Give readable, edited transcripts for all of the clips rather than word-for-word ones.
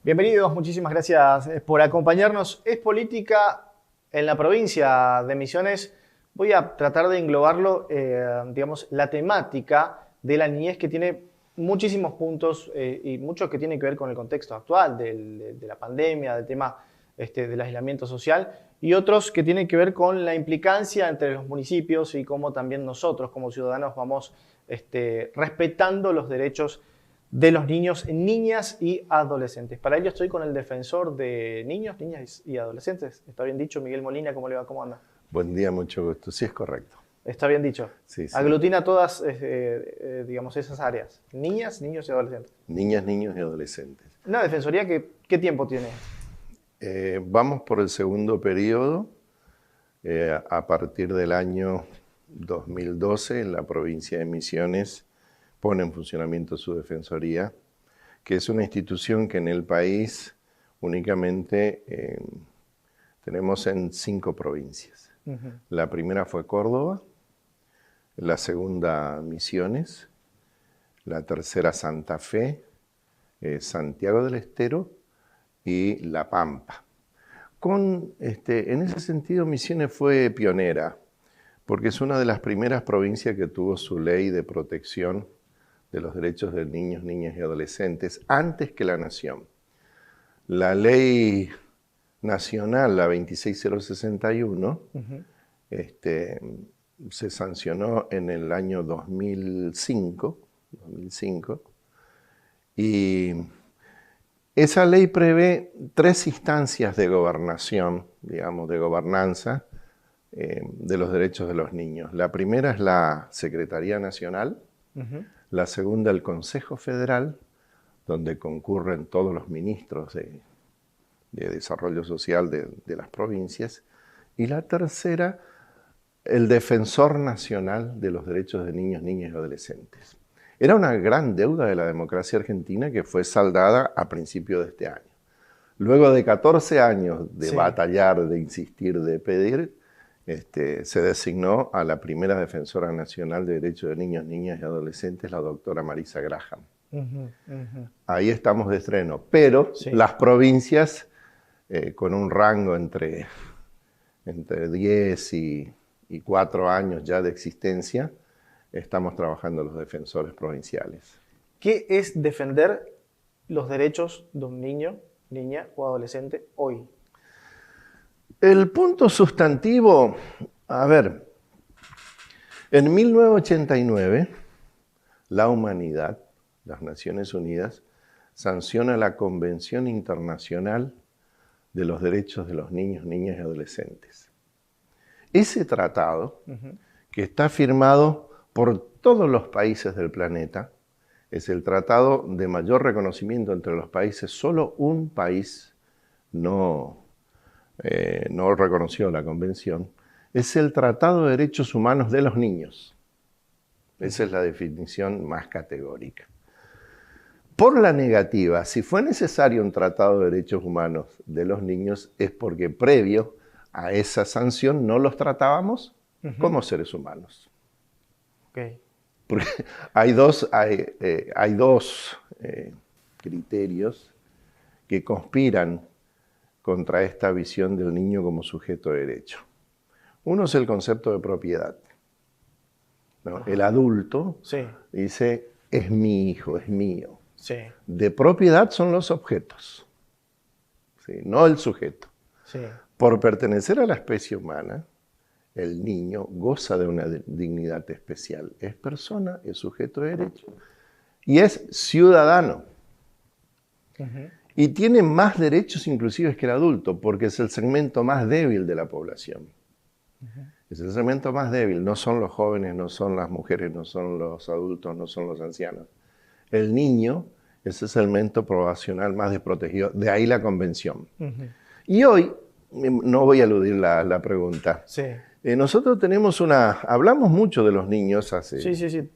Bienvenidos, muchísimas gracias por acompañarnos. Es política en la provincia de Misiones. Voy a tratar de englobarlo, digamos, la temática de la niñez que tiene muchísimos puntos y muchos que tienen que ver con el contexto actual de la pandemia, del tema del aislamiento social y otros que tienen que ver con la implicancia entre los municipios y cómo también nosotros como ciudadanos vamos respetando los derechos de los niños, niñas y adolescentes. Para ello estoy con el defensor de niños, niñas y adolescentes. ¿Está bien dicho? Miguel Molina, ¿cómo le va? ¿Cómo anda? Buen día, mucho gusto. Sí, es correcto. Está bien dicho. Sí, sí. Aglutina todas, digamos, esas áreas. Niñas, niños y adolescentes. Niñas, niños y adolescentes. Una defensoría que, ¿qué tiempo tiene? Vamos por el segundo periodo. A partir del año 2012, en la provincia de Misiones, pone en funcionamiento su defensoría, que es una institución que en el país únicamente tenemos en 5 provincias. La primera fue Córdoba, la segunda Misiones, la tercera Santa Fe, Santiago del Estero y La Pampa. En ese sentido, Misiones fue pionera, porque es una de las primeras provincias que tuvo su ley de protección de los derechos de niños, niñas y adolescentes antes que la nación. La ley nacional, la 26061, se sancionó en el año 2005 y esa ley prevé 3 instancias de gobernación, digamos, de gobernanza de los derechos de los niños. La primera es la Secretaría Nacional, la segunda el Consejo Federal, donde concurren todos los ministros de Desarrollo Social de las provincias, y la tercera el Defensor Nacional de los Derechos de Niños, Niñas y Adolescentes. Era una gran deuda de la democracia argentina que fue saldada a principios de este año. Luego de 14 años de batallar, de insistir, de pedir, se designó a la primera Defensora Nacional de Derechos de Niños, Niñas y Adolescentes, la doctora Marisa Graham. Ahí estamos de estreno, pero las provincias con un rango entre 10 y 4 años ya de existencia, estamos trabajando los defensores provinciales. ¿Qué es defender los derechos de un niño, niña o adolescente hoy? El punto sustantivo, a ver, en 1989, la humanidad, las Naciones Unidas, sanciona la Convención Internacional de los Derechos de los Niños, Niñas y Adolescentes. Ese tratado, que está firmado por todos los países del planeta, es el tratado de mayor reconocimiento entre los países. Solo un país no reconoció la convención. Es el Tratado de Derechos Humanos de los Niños. Esa es la definición más categórica. Por la negativa, si fue necesario un Tratado de Derechos Humanos de los niños, es porque previo a esa sanción no los tratábamos como seres humanos. Porque hay dos criterios que conspiran contra esta visión del niño como sujeto de derecho. Uno es el concepto de propiedad, ¿no? El adulto dice, es mi hijo, es mío. De propiedad son los objetos, no el sujeto. Por pertenecer a la especie humana, el niño goza de una dignidad especial. Es persona, es sujeto de derecho y es ciudadano. Y tiene más derechos inclusive que el adulto, porque es el segmento más débil de la población. Es el segmento más débil, no son los jóvenes, no son las mujeres, no son los adultos, no son los ancianos. El niño es el segmento poblacional más desprotegido, de ahí la convención. Y hoy, no voy a eludir la pregunta, nosotros tenemos hablamos mucho de los niños hace...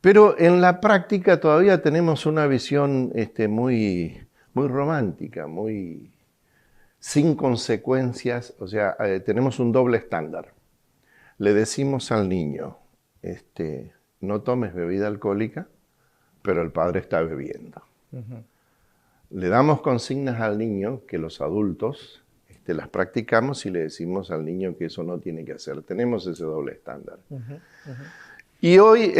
pero en la práctica todavía tenemos una visión muy romántica, muy sin consecuencias, o sea, tenemos un doble estándar. Le decimos al niño, no tomes bebida alcohólica, pero el padre está bebiendo. Le damos consignas al niño que los adultos las practicamos y le decimos al niño que eso no tiene que hacer. Tenemos ese doble estándar. Y hoy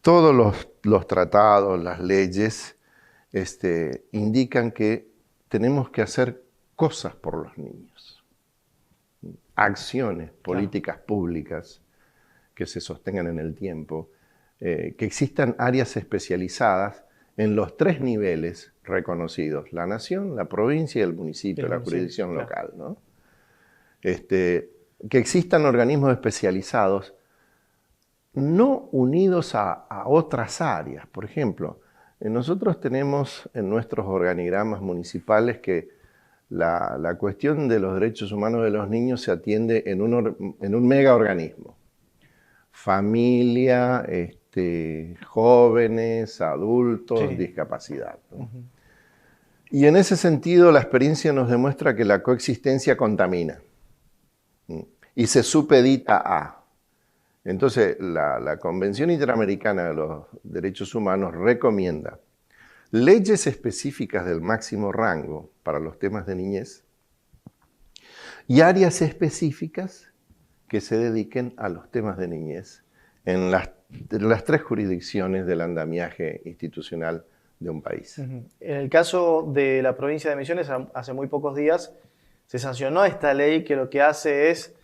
todos los tratados, las leyes, indican que tenemos que hacer cosas por los niños. Acciones, políticas públicas que se sostengan en el tiempo, que existan áreas especializadas en los 3 niveles reconocidos: la nación, la provincia y el municipio, la jurisdicción local, ¿no? Que existan organismos especializados no unidos a otras áreas. Por ejemplo, nosotros tenemos en nuestros organigramas municipales que la cuestión de los derechos humanos de los niños se atiende en un mega organismo. Familia, jóvenes, adultos, discapacidad, ¿no? Y en ese sentido la experiencia nos demuestra que la coexistencia contamina y se supedita a. Entonces la Convención Interamericana de los Derechos Humanos recomienda leyes específicas del máximo rango para los temas de niñez y áreas específicas que se dediquen a los temas de niñez en las 3 jurisdicciones del andamiaje institucional de un país. En el caso de la provincia de Misiones, hace muy pocos días se sancionó esta ley que lo que hace es,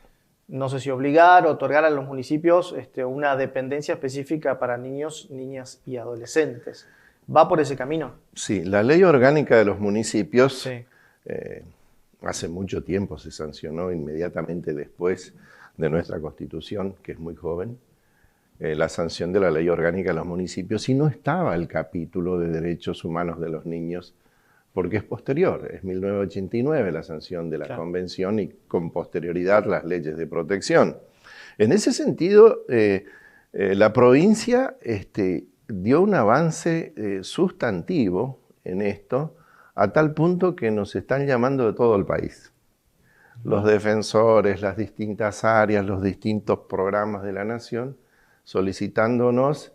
no sé si obligar o otorgar a los municipios una dependencia específica para niños, niñas y adolescentes. ¿Va por ese camino? Sí, la ley orgánica de los municipios hace mucho tiempo se sancionó, inmediatamente después de nuestra Constitución, que es muy joven, la sanción de la ley orgánica de los municipios, y no estaba el capítulo de derechos humanos de los niños, porque es posterior, es 1989 la sanción de la Convención y con posterioridad las leyes de protección. En ese sentido, la provincia dio un avance sustantivo en esto, a tal punto que nos están llamando de todo el país. Los defensores, las distintas áreas, los distintos programas de la nación, solicitándonos,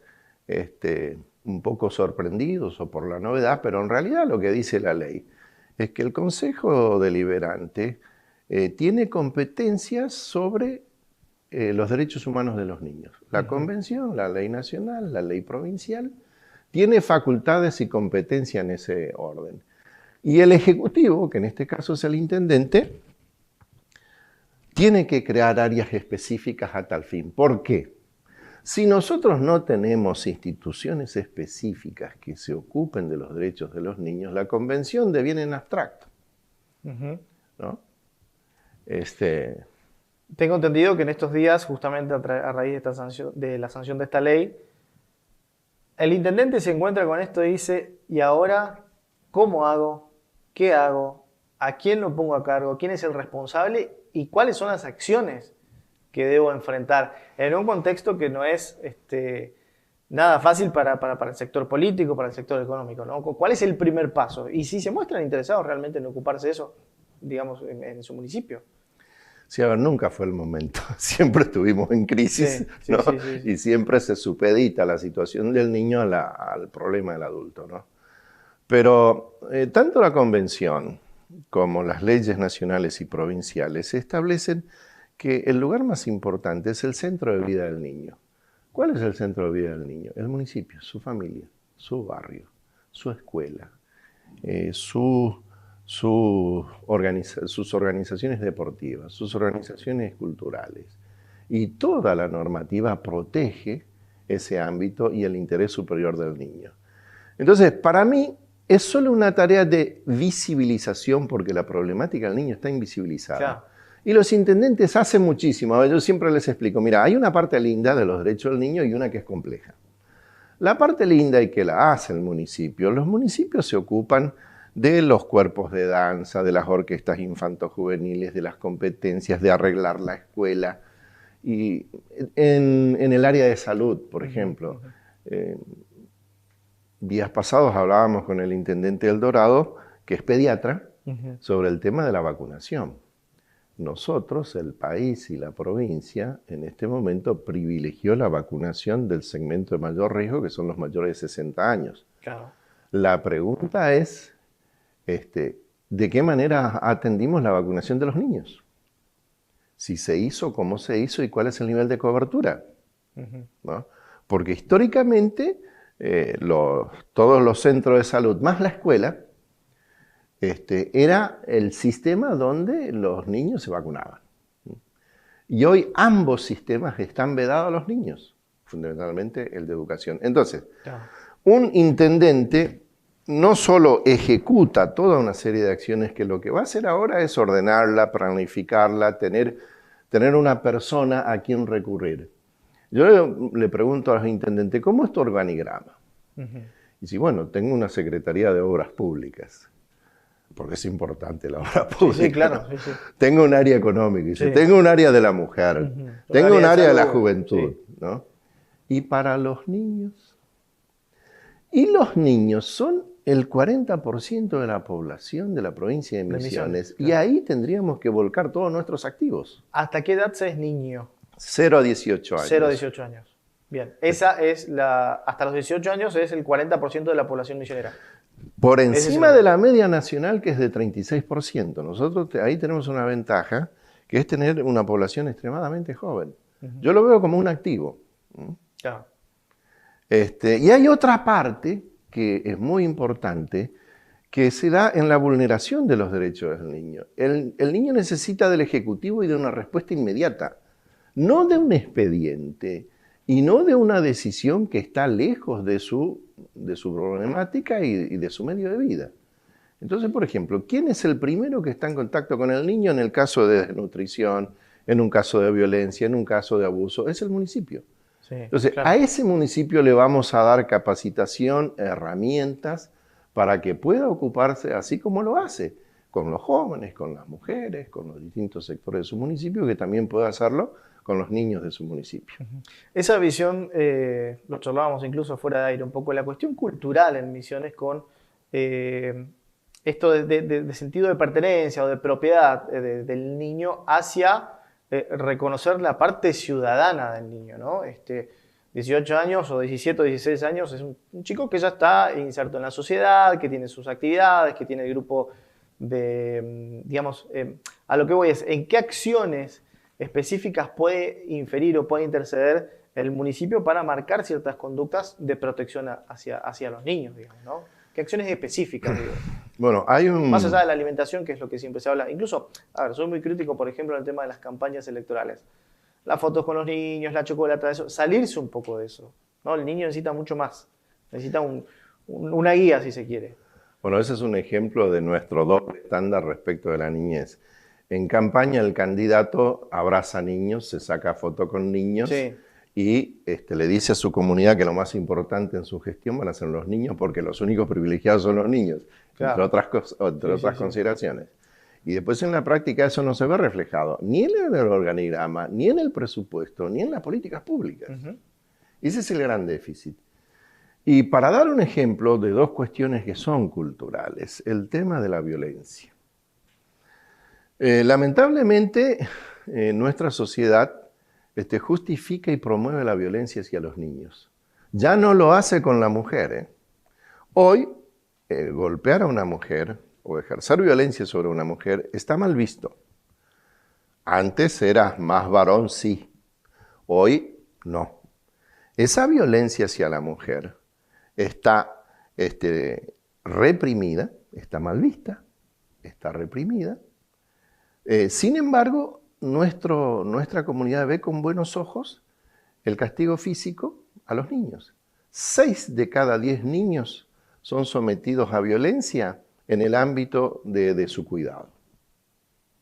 un poco sorprendidos o por la novedad, pero en realidad lo que dice la ley es que el Consejo Deliberante tiene competencias sobre los derechos humanos de los niños. La Convención, la ley nacional, la ley provincial, tiene facultades y competencia en ese orden. Y el Ejecutivo, que en este caso es el intendente, tiene que crear áreas específicas a tal fin. ¿Por qué? Si nosotros no tenemos instituciones específicas que se ocupen de los derechos de los niños, la convención deviene en abstracto, ¿no? Tengo entendido que en estos días, justamente a raíz de la sanción de esta ley, el intendente se encuentra con esto y dice: ¿y ahora cómo hago? ¿Qué hago? ¿A quién lo pongo a cargo? ¿Quién es el responsable? ¿Y cuáles son las acciones que debo enfrentar? En un contexto que no es nada fácil para el sector político, para el sector económico, ¿no? ¿Cuál es el primer paso? Y si se muestran interesados realmente en ocuparse de eso, digamos, en su municipio. Sí, a ver, nunca fue el momento. Siempre estuvimos en crisis, ¿no? Sí. Y siempre se supedita la situación del niño al problema del adulto, ¿no? Pero tanto la Convención como las leyes nacionales y provinciales establecen que el lugar más importante es el centro de vida del niño. ¿Cuál es el centro de vida del niño? El municipio, su familia, su barrio, su escuela, sus organizaciones deportivas, sus organizaciones culturales. Y toda la normativa protege ese ámbito y el interés superior del niño. Entonces, para mí, es solo una tarea de visibilización, porque la problemática del niño está invisibilizada. Claro. Y los intendentes hacen muchísimo. Yo siempre les explico, mira, hay una parte linda de los derechos del niño y una que es compleja. La parte linda y que la hace el municipio. Los municipios se ocupan de los cuerpos de danza, de las orquestas infantojuveniles, de las competencias, de arreglar la escuela. Y en el área de salud, por ejemplo, días pasados hablábamos con el intendente del Dorado, que es pediatra, sobre el tema de la vacunación. nosotros, el país y la provincia, en este momento privilegió la vacunación del segmento de mayor riesgo, que son los mayores de 60 años. Claro. La pregunta es, ¿de qué manera atendimos la vacunación de los niños? Si se hizo, cómo se hizo y cuál es el nivel de cobertura. ¿No? Porque históricamente todos los centros de salud más la escuela era el sistema donde los niños se vacunaban. Y hoy ambos sistemas están vedados a los niños, fundamentalmente el de educación. Entonces, un intendente no solo ejecuta toda una serie de acciones que lo que va a hacer ahora es ordenarla, planificarla, tener una persona a quien recurrir. Yo le pregunto a los intendentes, ¿cómo es tu organigrama? Y si, bueno, tengo una Secretaría de Obras Públicas, porque es importante la obra pública. Sí, claro. Sí. Tengo un área económica, tengo un área de la mujer, tengo un área de la juventud. ¿No? Y para los niños. Y los niños son el 40% de la población de la provincia de Misiones. Claro. Y ahí tendríamos que volcar todos nuestros activos. ¿Hasta qué edad se es niño? 0 a 18 años. 0 a 18 años. Bien. Esa es hasta los 18 años es el 40% de la población misionera. Por encima de la media nacional, que es de 36%. Nosotros ahí tenemos una ventaja, que es tener una población extremadamente joven. Yo lo veo como un activo. Claro. Y hay otra parte que es muy importante, que se da en la vulneración de los derechos del niño. El niño necesita del Ejecutivo y de una respuesta inmediata, no de un expediente y no de una decisión que está lejos de su problemática y de su medio de vida. Entonces, por ejemplo, ¿quién es el primero que está en contacto con el niño en el caso de desnutrición, en un caso de violencia, en un caso de abuso? Es el municipio. Sí, entonces, claro, a ese municipio le vamos a dar capacitación, herramientas, para que pueda ocuparse, así como lo hace, con los jóvenes, con las mujeres, con los distintos sectores de su municipio, que también pueda hacerlo con los niños de su municipio. Esa visión, lo charlábamos incluso fuera de aire, un poco la cuestión cultural en Misiones con esto de sentido de pertenencia o de propiedad del niño hacia reconocer la parte ciudadana del niño, ¿no? 18 años o 17 o 16 años es un chico que ya está inserto en la sociedad, que tiene sus actividades, que tiene el grupo de, digamos, a lo que voy es, ¿en qué acciones específicas puede inferir o puede interceder el municipio para marcar ciertas conductas de protección hacia los niños, digamos, ¿no? ¿Qué acciones específicas, digo? Bueno, hay un... Más allá de la alimentación, que es lo que siempre se habla. Incluso, a ver, soy muy crítico, por ejemplo, en el tema de las campañas electorales. Las fotos con los niños, la chocolate, eso, salirse un poco de eso, ¿no? El niño necesita mucho más. Necesita una guía, si se quiere. Bueno, ese es un ejemplo de nuestro doble estándar respecto de la niñez. En campaña el candidato abraza niños, se saca foto con niños, sí, y le dice a su comunidad que lo más importante en su gestión van a ser los niños, porque los únicos privilegiados son los niños, claro, entre otras consideraciones. Y después en la práctica eso no se ve reflejado, ni en el organigrama, ni en el presupuesto, ni en las políticas públicas. Ese es el gran déficit. Y para dar un ejemplo de dos cuestiones que son culturales, el tema de la violencia. Lamentablemente, nuestra sociedad justifica y promueve la violencia hacia los niños. Ya no lo hace con la mujer. Hoy, golpear a una mujer o ejercer violencia sobre una mujer está mal visto. Antes era más varón, sí. Hoy, no. Esa violencia hacia la mujer está reprimida, está mal vista, está reprimida. Sin embargo, nuestra comunidad ve con buenos ojos el castigo físico a los niños. 6 de cada 10 niños son sometidos a violencia en el ámbito de su cuidado.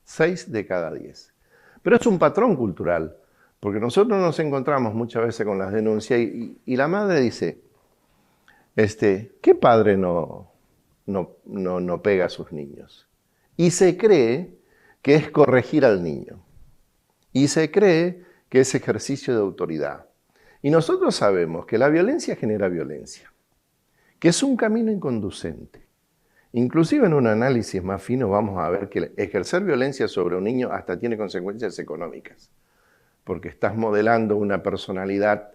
6 de cada 10. Pero es un patrón cultural, porque nosotros nos encontramos muchas veces con las denuncias y la madre dice, ¿qué padre no pega a sus niños? Y se cree que es corregir al niño. Y se cree que es ejercicio de autoridad. Y nosotros sabemos que la violencia genera violencia, que es un camino inconducente Inclusive en un análisis más fino vamos a ver que ejercer violencia sobre un niño hasta tiene consecuencias económicas, porque estás modelando una personalidad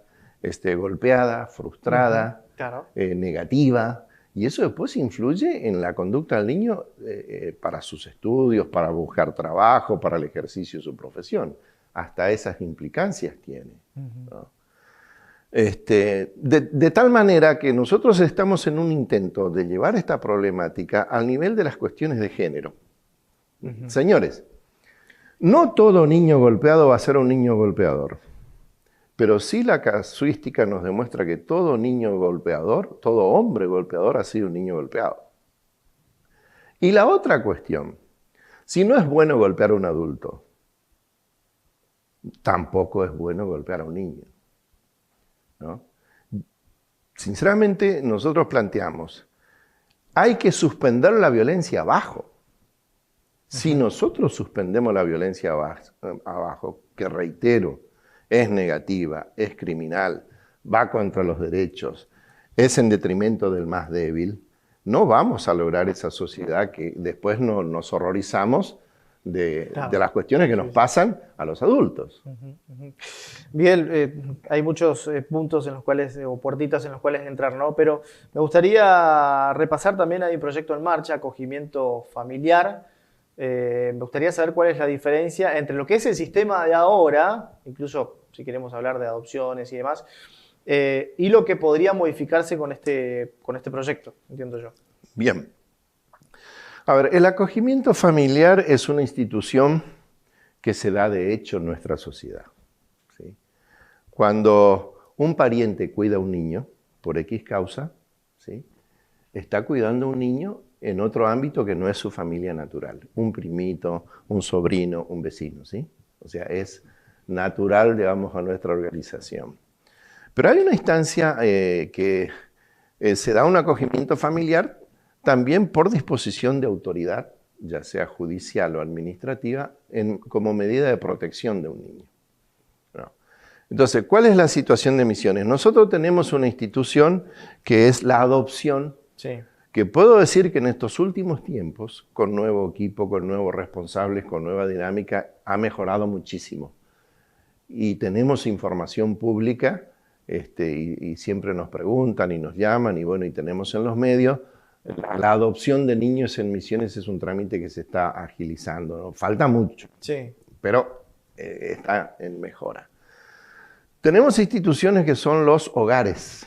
golpeada, frustrada, Claro. Negativa, y eso después influye en la conducta del niño para sus estudios, para buscar trabajo, para el ejercicio de su profesión. Hasta esas implicancias tiene, ¿no? De tal manera que nosotros estamos en un intento de llevar esta problemática al nivel de las cuestiones de género. Señores, no todo niño golpeado va a ser un niño golpeador, pero sí la casuística nos demuestra que todo niño golpeador, todo hombre golpeador ha sido un niño golpeado. Y la otra cuestión, si no es bueno golpear a un adulto, tampoco es bueno golpear a un niño, ¿no? Sinceramente, nosotros planteamos, hay que suspender la violencia abajo. Si nosotros suspendemos la violencia abajo, que reitero, es negativa, es criminal, va contra los derechos, es en detrimento del más débil, no vamos a lograr esa sociedad que después nos horrorizamos de las cuestiones que nos pasan a los adultos. Bien, hay muchos puntos en los cuales, o puertitas en los cuales entrar, ¿no? Pero me gustaría repasar también, hay un proyecto en marcha, acogimiento familiar. Me gustaría saber cuál es la diferencia entre lo que es el sistema de ahora, incluso si queremos hablar de adopciones y demás, y lo que podría modificarse con este proyecto, entiendo yo. Bien. A ver, el acogimiento familiar es una institución que se da de hecho en nuestra sociedad, ¿sí? Cuando un pariente cuida a un niño, por X causa, ¿sí?, está cuidando a un niño en otro ámbito que no es su familia natural. Un primito, un sobrino, un vecino, ¿sí? O sea, es natural, digamos, a nuestra organización. Pero hay una instancia que se da un acogimiento familiar también por disposición de autoridad, ya sea judicial o administrativa, como medida de protección de un niño, ¿no? Entonces, ¿cuál es la situación de Misiones? Nosotros tenemos una institución que es la adopción, Sí. que puedo decir que en estos últimos tiempos, con nuevo equipo, con nuevos responsables, con nueva dinámica, ha mejorado muchísimo. Y tenemos información pública, y siempre nos preguntan y nos llaman, y bueno, y tenemos en los medios. La adopción de niños en Misiones es un trámite que se está agilizando, ¿no? Falta mucho, Sí. pero está en mejora. Tenemos instituciones que son los hogares,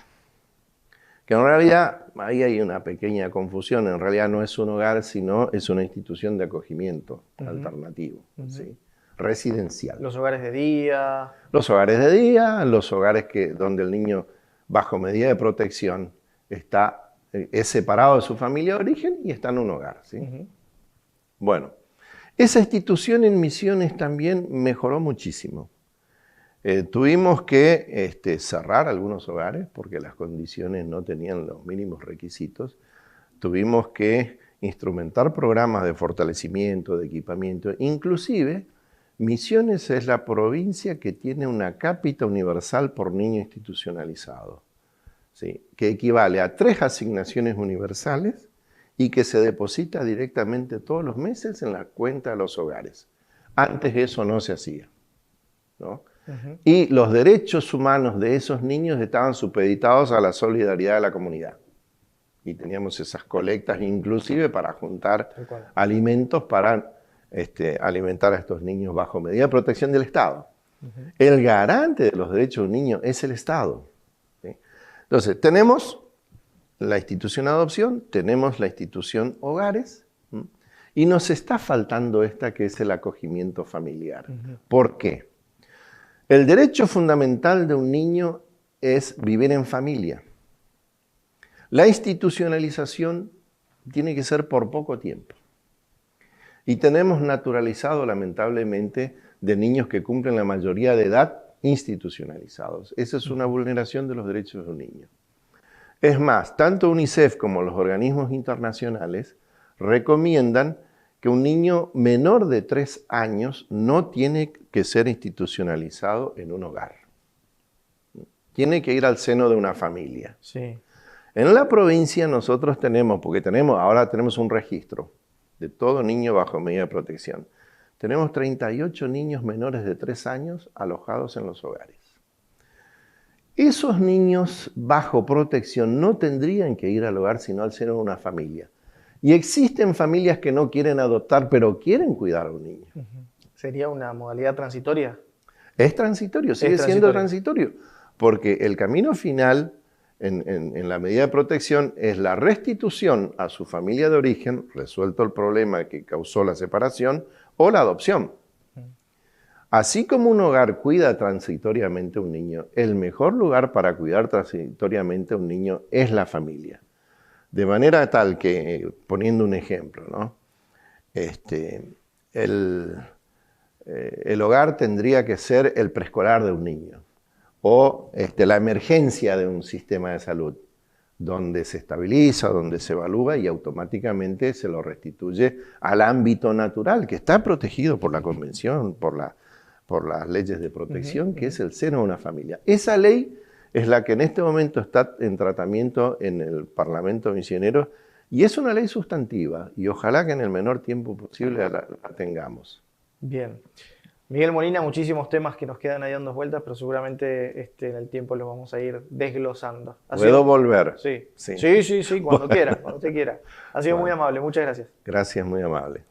que en realidad, ahí hay una pequeña confusión, en realidad no es un hogar, sino es una institución de acogimiento alternativo, ¿sí?, residencial. Los hogares de día. Los hogares de día, los hogares donde el niño, bajo medida de protección, es separado de su familia de origen y está en un hogar, ¿sí? Bueno, esa institución en Misiones también mejoró muchísimo. Tuvimos que cerrar algunos hogares porque las condiciones no tenían los mínimos requisitos. Tuvimos que instrumentar programas de fortalecimiento, de equipamiento. Inclusive, Misiones es la provincia que tiene una cápita universal por niño institucionalizado, ¿sí?, que equivale a 3 asignaciones universales y que se deposita directamente todos los meses en la cuenta de los hogares. Antes eso no se hacía, ¿no? Y los derechos humanos de esos niños estaban supeditados a la solidaridad de la comunidad. Y teníamos esas colectas inclusive para juntar alimentos para alimentar a estos niños bajo medida de protección del Estado. El garante de los derechos de un niño es el Estado, ¿sí? Entonces, tenemos la institución adopción, tenemos la institución hogares, ¿sí?, y nos está faltando esta que es el acogimiento familiar. ¿Por qué? El derecho fundamental de un niño es vivir en familia. La institucionalización tiene que ser por poco tiempo. Y tenemos naturalizado, lamentablemente, de niños que cumplen la mayoría de edad institucionalizados. Esa es una vulneración de los derechos de un niño. Es más, tanto UNICEF como los organismos internacionales recomiendan que un niño menor de 3 años no tiene que ser institucionalizado en un hogar. Tiene que ir al seno de una familia. Sí. En la provincia nosotros tenemos, ahora tenemos un registro de todo niño bajo medida de protección. Tenemos 38 niños menores de 3 años alojados en los hogares. Esos niños bajo protección no tendrían que ir al hogar, sino al seno de una familia. Y existen familias que no quieren adoptar, pero quieren cuidar a un niño. ¿Sería una modalidad transitoria? Es transitorio, sigue siendo transitorio. Porque el camino final, en la medida de protección, es la restitución a su familia de origen, resuelto el problema que causó la separación, o la adopción. Así como un hogar cuida transitoriamente a un niño, el mejor lugar para cuidar transitoriamente a un niño es la familia. De manera tal que, poniendo un ejemplo, ¿no? El hogar tendría que ser el preescolar de un niño o la emergencia de un sistema de salud, donde se estabiliza, donde se evalúa y automáticamente se lo restituye al ámbito natural, que está protegido por la Convención, por las leyes de protección, que es el seno de una familia. Esa ley es la que en este momento está en tratamiento en el Parlamento Misionero y es una ley sustantiva y ojalá que en el menor tiempo posible la tengamos. Bien. Miguel Molina, muchísimos temas que nos quedan ahí dando vueltas, pero seguramente en el tiempo los vamos a ir desglosando. ¿Puedo volver? Sí, cuando quiera, cuando usted quiera. Ha sido muy amable, muchas gracias. Gracias, muy amable.